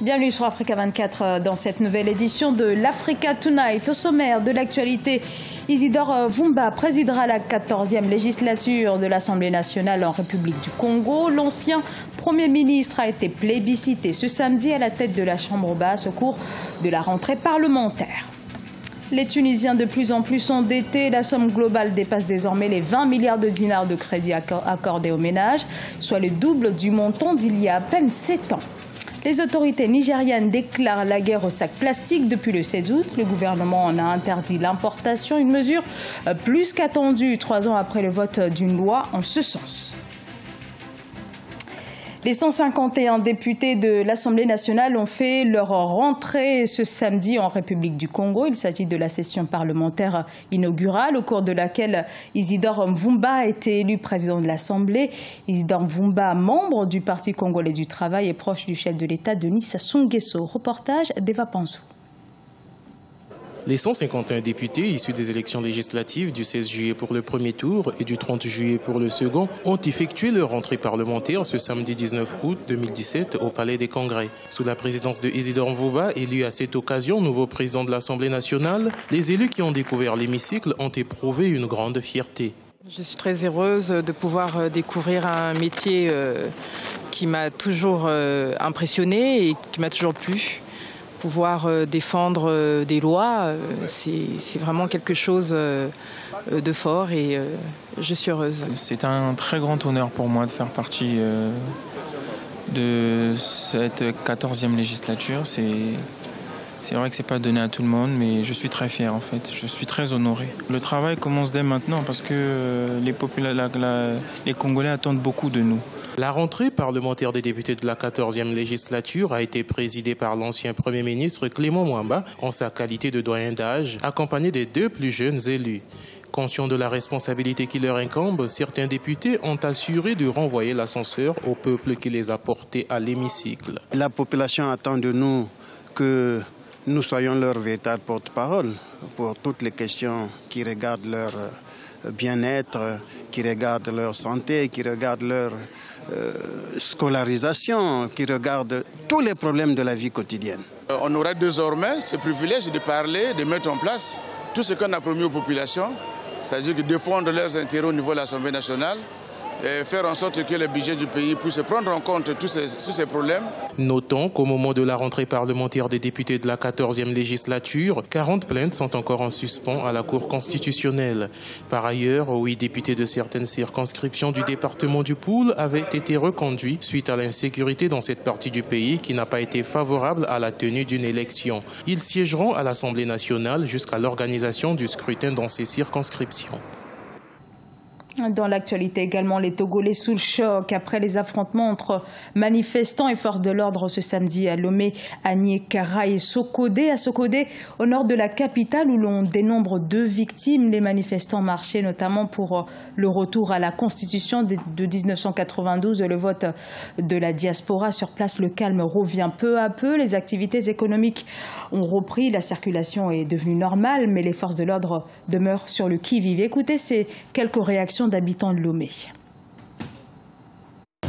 Bienvenue sur Africa 24 dans cette nouvelle édition de l'Africa Tonight. Au sommaire de l'actualité, Isidore Vumba présidera la 14e législature de l'Assemblée nationale en République du Congo. L'ancien Premier ministre a été plébiscité ce samedi à la tête de la Chambre basse au cours de la rentrée parlementaire. Les Tunisiens de plus en plus endettés, la somme globale dépasse désormais les 20 milliards de dinars de crédit accordés aux ménages, soit le double du montant d'il y a à peine 7 ans. Les autorités nigérianes déclarent la guerre au sac plastique depuis le 16 août. Le gouvernement en a interdit l'importation, une mesure plus qu'attendue 3 ans après le vote d'une loi en ce sens. Les 151 députés de l'Assemblée nationale ont fait leur rentrée ce samedi en République du Congo. Il s'agit de la session parlementaire inaugurale au cours de laquelle Isidore Vumba a été élu président de l'Assemblée. Isidore Vumba, membre du Parti congolais du travail et proche du chef de l'État Denis Sassou Nguesso. Reportage d'Eva Pansou. Les 151 députés issus des élections législatives du 16 juillet pour le premier tour et du 30 juillet pour le second ont effectué leur rentrée parlementaire ce samedi 19 août 2017 au Palais des Congrès. Sous la présidence de Isidore Vumba, élu à cette occasion nouveau président de l'Assemblée nationale, les élus qui ont découvert l'hémicycle ont éprouvé une grande fierté. Je suis très heureuse de pouvoir découvrir un métier qui m'a toujours impressionnée et qui m'a toujours plu. Pouvoir défendre des lois, c'est vraiment quelque chose de fort et je suis heureuse. C'est un très grand honneur pour moi de faire partie de cette 14e législature. C'est vrai que ce n'est pas donné à tout le monde, mais je suis très fier en fait. Je suis très honoré. Le travail commence dès maintenant parce que les Congolais attendent beaucoup de nous. La rentrée parlementaire des députés de la 14e législature a été présidée par l'ancien Premier ministre Clément Mwamba en sa qualité de doyen d'âge, accompagné des 2 plus jeunes élus. Conscients de la responsabilité qui leur incombe, certains députés ont assuré de renvoyer l'ascenseur au peuple qui les a portés à l'hémicycle. La population attend de nous que nous soyons leur véritable porte-parole pour toutes les questions qui regardent leur bien-être, qui regardent leur santé, qui regardent leur scolarisation, qui regarde tous les problèmes de la vie quotidienne. On aura désormais ce privilège de parler, de mettre en place tout ce qu'on a promis aux populations, c'est-à-dire de défendre leurs intérêts au niveau de l'Assemblée nationale et faire en sorte que le budget du pays puisse prendre en compte tous ces problèmes. Notons qu'au moment de la rentrée parlementaire des députés de la 14e législature, 40 plaintes sont encore en suspens à la Cour constitutionnelle. Par ailleurs, 8 députés de certaines circonscriptions du département du Poul avaient été reconduits suite à l'insécurité dans cette partie du pays qui n'a pas été favorable à la tenue d'une élection. Ils siégeront à l'Assemblée nationale jusqu'à l'organisation du scrutin dans ces circonscriptions. Dans l'actualité également, les Togolais sous le choc après les affrontements entre manifestants et forces de l'ordre ce samedi à Lomé, Agné-Kara et Sokodé. À Sokodé, au nord de la capitale où l'on dénombre 2 victimes, les manifestants marchaient notamment pour le retour à la Constitution de 1992 et le vote de la diaspora. Sur place, le calme revient peu à peu. Les activités économiques ont repris, la circulation est devenue normale, mais les forces de l'ordre demeurent sur le qui-vive. Écoutez ces quelques réactions d'habitants de Lomé.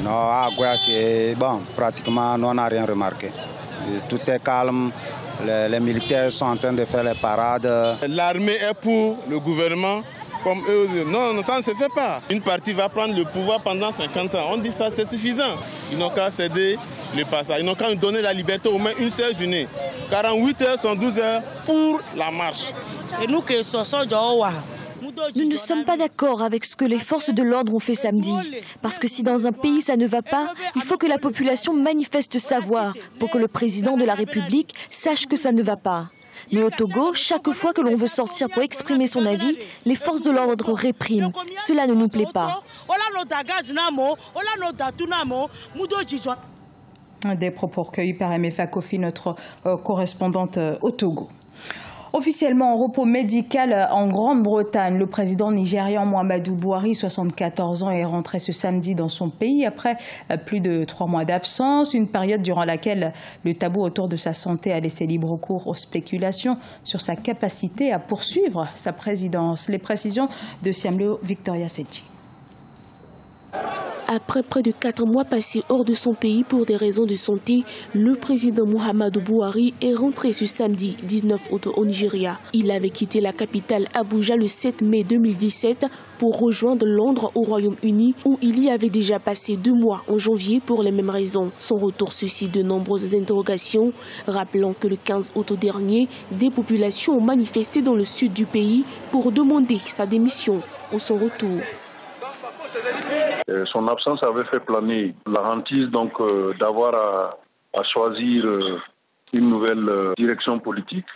Non, à Goya, c'est bon, pratiquement, on n'a rien remarqué. Tout est calme, les militaires sont en train de faire les parades. L'armée est pour le gouvernement, comme eux. Non, ça ne se fait pas. Une partie va prendre le pouvoir pendant 50 ans. On dit ça, c'est suffisant. Ils n'ont qu'à céder le passage. Ils n'ont qu'à nous donner la liberté au moins une seule journée. 48 heures sont 12 heures pour la marche. Et nous qui sommes Nous ne sommes pas d'accord avec ce que les forces de l'ordre ont fait samedi. Parce que si dans un pays ça ne va pas, il faut que la population manifeste sa voix pour que le président de la République sache que ça ne va pas. Mais au Togo, chaque fois que l'on veut sortir pour exprimer son avis, les forces de l'ordre répriment. Cela ne nous plaît pas. Des propos recueillis par MFA Kofi, notre correspondante au Togo. Officiellement en repos médical en Grande-Bretagne, le président nigérian Muhammadu Buhari, 74 ans, est rentré ce samedi dans son pays après plus de 3 mois d'absence, une période durant laquelle le tabou autour de sa santé a laissé libre cours aux spéculations sur sa capacité à poursuivre sa présidence. Les précisions de Siamleo Victoria Sedji. Après près de 4 mois passés hors de son pays pour des raisons de santé, le président Muhammadu Buhari est rentré ce samedi 19 août au Nigeria. Il avait quitté la capitale Abuja le 7 mai 2017 pour rejoindre Londres au Royaume-Uni où il y avait déjà passé 2 mois en janvier pour les mêmes raisons. Son retour suscite de nombreuses interrogations, rappelant que le 15 août dernier, des populations ont manifesté dans le sud du pays pour demander sa démission ou son retour. Son absence avait fait planer la hantise d'avoir à choisir une nouvelle direction politique.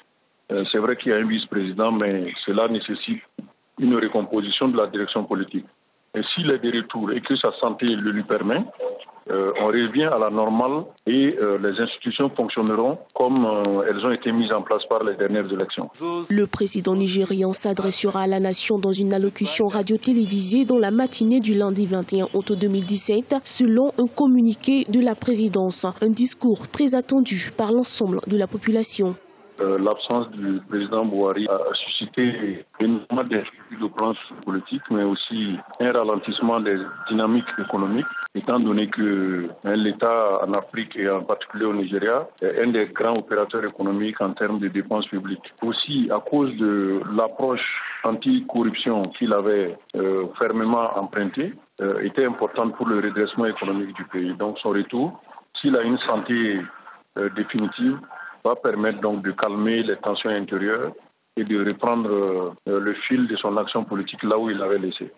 C'est vrai qu'il y a un vice-président, mais cela nécessite une recomposition de la direction politique. Et s'il est de retour et que sa santé le lui permet, on revient à la normale et les institutions fonctionneront comme elles ont été mises en place par les dernières élections. Le président nigérian s'adressera à la nation dans une allocution radio-télévisée dans la matinée du lundi 21 août 2017, selon un communiqué de la présidence. Un discours très attendu par l'ensemble de la population. L'absence du président Buhari a suscité énormément d'inquiétudes au plan politique, mais aussi un ralentissement des dynamiques économiques, étant donné que l'État en Afrique et en particulier au Nigeria est un des grands opérateurs économiques en termes de dépenses publiques. Aussi, à cause de l'approche anti-corruption qu'il avait fermement empruntée, était importante pour le redressement économique du pays. Donc son retour, s'il a une santé définitive, va permettre donc de calmer les tensions intérieures et de reprendre le fil de son action politique là où il l'avait laissé.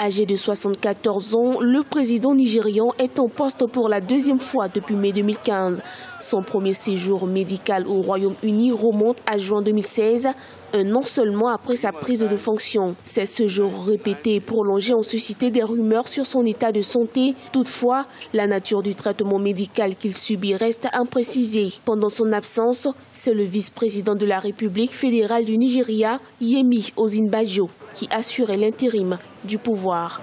Âgé de 74 ans, le président nigérian est en poste pour la 2e fois depuis mai 2015. Son premier séjour médical au Royaume-Uni remonte à juin 2016, un an seulement après sa prise de fonction. Ces séjours répétés et prolongés ont suscité des rumeurs sur son état de santé. Toutefois, la nature du traitement médical qu'il subit reste imprécisée. Pendant son absence, c'est le vice-président de la République fédérale du Nigeria, Yemi Osinbajo, qui assurait l'intérim du pouvoir.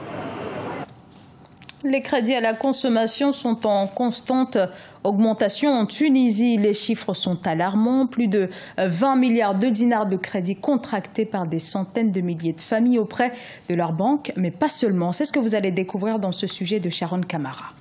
Les crédits à la consommation sont en constante augmentation en Tunisie. Les chiffres sont alarmants. Plus de 20 milliards de dinars de crédits contractés par des centaines de milliers de familles auprès de leur banque, mais pas seulement. C'est ce que vous allez découvrir dans ce sujet de Sharon Kamara.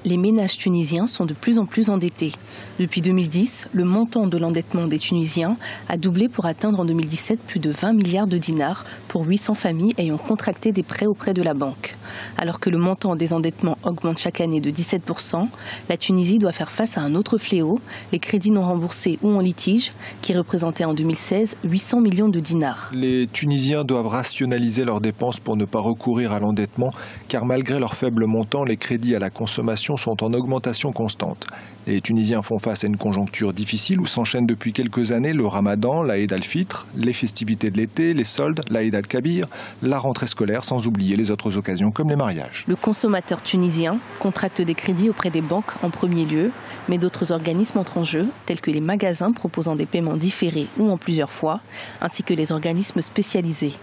Les ménages tunisiens sont de plus en plus endettés. Depuis 2010, le montant de l'endettement des Tunisiens a doublé pour atteindre en 2017 plus de 20 milliards de dinars pour 800 familles ayant contracté des prêts auprès de la banque. Alors que le montant des endettements augmente chaque année de 17%, la Tunisie doit faire face à un autre fléau, les crédits non remboursés ou en litige, qui représentaient en 2016 800 millions de dinars. Les Tunisiens doivent rationaliser leurs dépenses pour ne pas recourir à l'endettement, car malgré leur faible montant, les crédits à la consommation sont en augmentation constante. Les Tunisiens font face à une conjoncture difficile où s'enchaînent depuis quelques années le Ramadan, l'Aïd al-Fitr, les festivités de l'été, les soldes, l'Aïd al-Kabir, la rentrée scolaire, sans oublier les autres occasions comme les mariages. Le consommateur tunisien contracte des crédits auprès des banques en premier lieu, mais d'autres organismes entrent en jeu, tels que les magasins proposant des paiements différés ou en plusieurs fois, ainsi que les organismes spécialisés.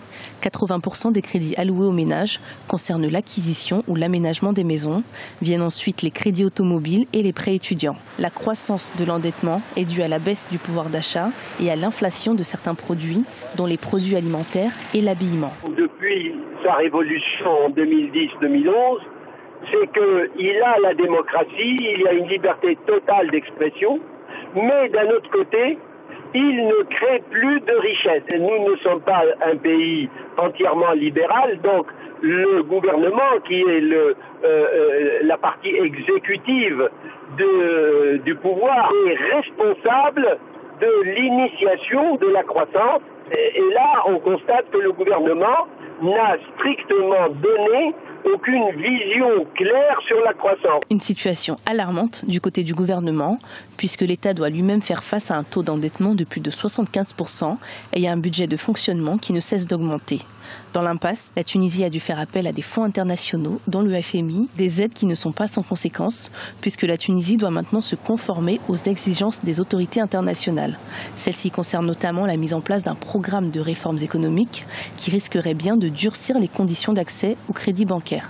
80% des crédits alloués aux ménages concernent l'acquisition ou l'aménagement des maisons. Viennent ensuite les crédits automobiles et les prêts étudiants. La croissance de l'endettement est due à la baisse du pouvoir d'achat et à l'inflation de certains produits, dont les produits alimentaires et l'habillement. Depuis sa révolution en 2010-2011, c'est qu'il a la démocratie, il y a une liberté totale d'expression, mais d'un autre côté, il ne crée plus de richesse. Nous ne sommes pas un pays entièrement libéral, donc le gouvernement, qui est la partie exécutive du pouvoir, est responsable de l'initiation de la croissance. Et là, on constate que le gouvernement n'a strictement donné aucune vision claire sur la croissance. Une situation alarmante du côté du gouvernement, puisque l'État doit lui-même faire face à un taux d'endettement de plus de 75% et à un budget de fonctionnement qui ne cesse d'augmenter. Dans l'impasse, la Tunisie a dû faire appel à des fonds internationaux, dont le FMI, des aides qui ne sont pas sans conséquences, puisque la Tunisie doit maintenant se conformer aux exigences des autorités internationales. Celle-ci concerne notamment la mise en place d'un programme de réformes économiques qui risquerait bien de durcir les conditions d'accès au crédit bancaire.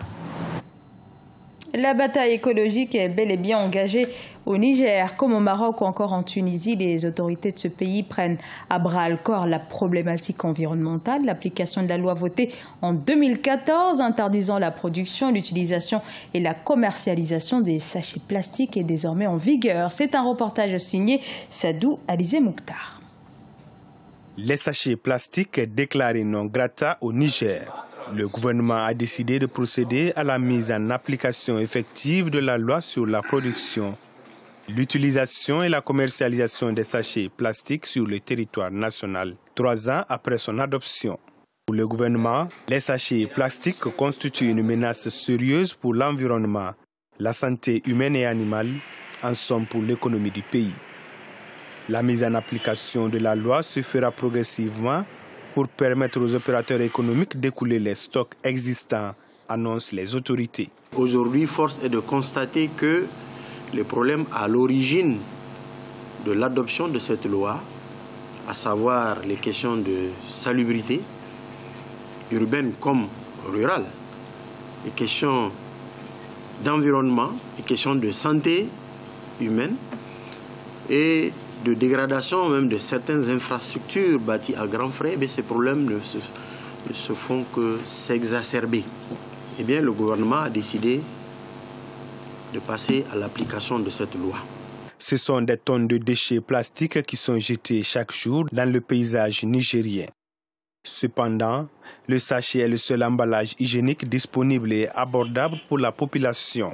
La bataille écologique est bel et bien engagée au Niger. Comme au Maroc ou encore en Tunisie, les autorités de ce pays prennent à bras-le-corps la problématique environnementale. L'application de la loi votée en 2014 interdisant la production, l'utilisation et la commercialisation des sachets plastiques est désormais en vigueur. C'est un reportage signé Sadou Alizé Mouktar. Les sachets plastiques déclarés non grata au Niger. Le gouvernement a décidé de procéder à la mise en application effective de la loi sur la production, l'utilisation et la commercialisation des sachets plastiques sur le territoire national, 3 ans après son adoption. Pour le gouvernement, les sachets plastiques constituent une menace sérieuse pour l'environnement, la santé humaine et animale, en somme pour l'économie du pays. La mise en application de la loi se fera progressivement pour permettre aux opérateurs économiques d'écouler les stocks existants, annoncent les autorités. Aujourd'hui, force est de constater que le problème à l'origine de l'adoption de cette loi, à savoir les questions de salubrité, urbaine comme rurale, les questions d'environnement, les questions de santé humaine et de dégradation même de certaines infrastructures bâties à grands frais, mais ces problèmes ne se font que s'exacerber. Eh bien, le gouvernement a décidé de passer à l'application de cette loi. Ce sont des tonnes de déchets plastiques qui sont jetés chaque jour dans le paysage nigérien. Cependant, le sachet est le seul emballage hygiénique disponible et abordable pour la population.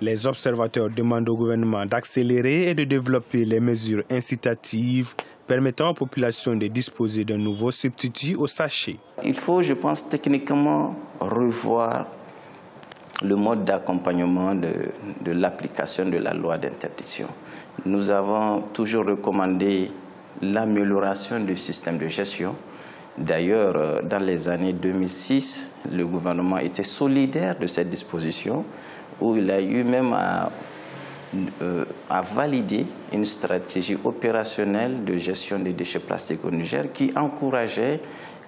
Les observateurs demandent au gouvernement d'accélérer et de développer les mesures incitatives permettant aux populations de disposer d'un nouveau substitut au sachet. Il faut, je pense, techniquement revoir le mode d'accompagnement de l'application de la loi d'interdiction. Nous avons toujours recommandé l'amélioration du système de gestion. D'ailleurs, dans les années 2006, le gouvernement était solidaire de cette disposition, où il a eu même à valider une stratégie opérationnelle de gestion des déchets plastiques au Niger qui encourageait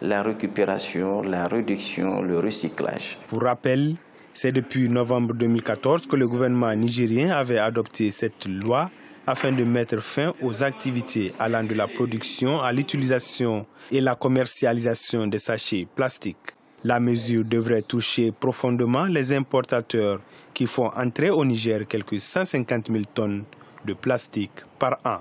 la récupération, la réduction, le recyclage. Pour rappel, c'est depuis novembre 2014 que le gouvernement nigérien avait adopté cette loi afin de mettre fin aux activités allant de la production à l'utilisation et la commercialisation des sachets plastiques. La mesure devrait toucher profondément les importateurs qui font entrer au Niger quelques 150 000 tonnes de plastique par an.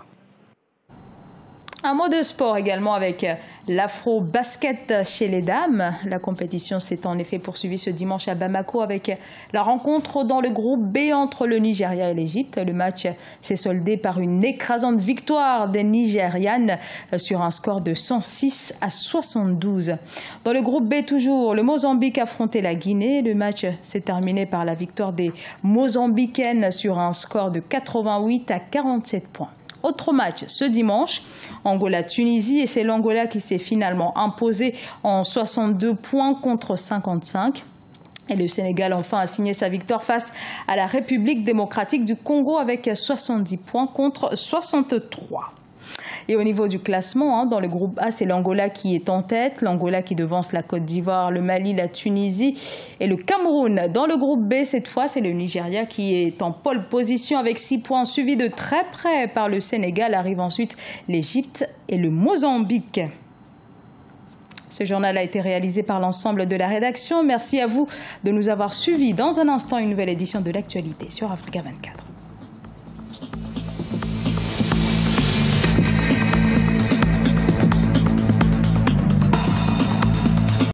Un mot de sport également avec l'afro-basket chez les dames. La compétition s'est en effet poursuivie ce dimanche à Bamako avec la rencontre dans le groupe B entre le Nigeria et l'Égypte. Le match s'est soldé par une écrasante victoire des Nigérianes sur un score de 106-72. Dans le groupe B toujours, le Mozambique affrontait la Guinée. Le match s'est terminé par la victoire des Mozambicaines sur un score de 88-47 points. Autre match ce dimanche, Angola-Tunisie, et c'est l'Angola qui s'est finalement imposé en 62 points contre 55. Et le Sénégal enfin a signé sa victoire face à la République démocratique du Congo avec 70 points contre 63. Et au niveau du classement, dans le groupe A, c'est l'Angola qui est en tête, l'Angola qui devance la Côte d'Ivoire, le Mali, la Tunisie et le Cameroun. Dans le groupe B, cette fois, c'est le Nigeria qui est en pole position avec 6 points, suivi de très près par le Sénégal. Arrive ensuite l'Égypte et le Mozambique. Ce journal a été réalisé par l'ensemble de la rédaction. Merci à vous de nous avoir suivis. Dans un instant, une nouvelle édition de l'actualité sur Africa 24.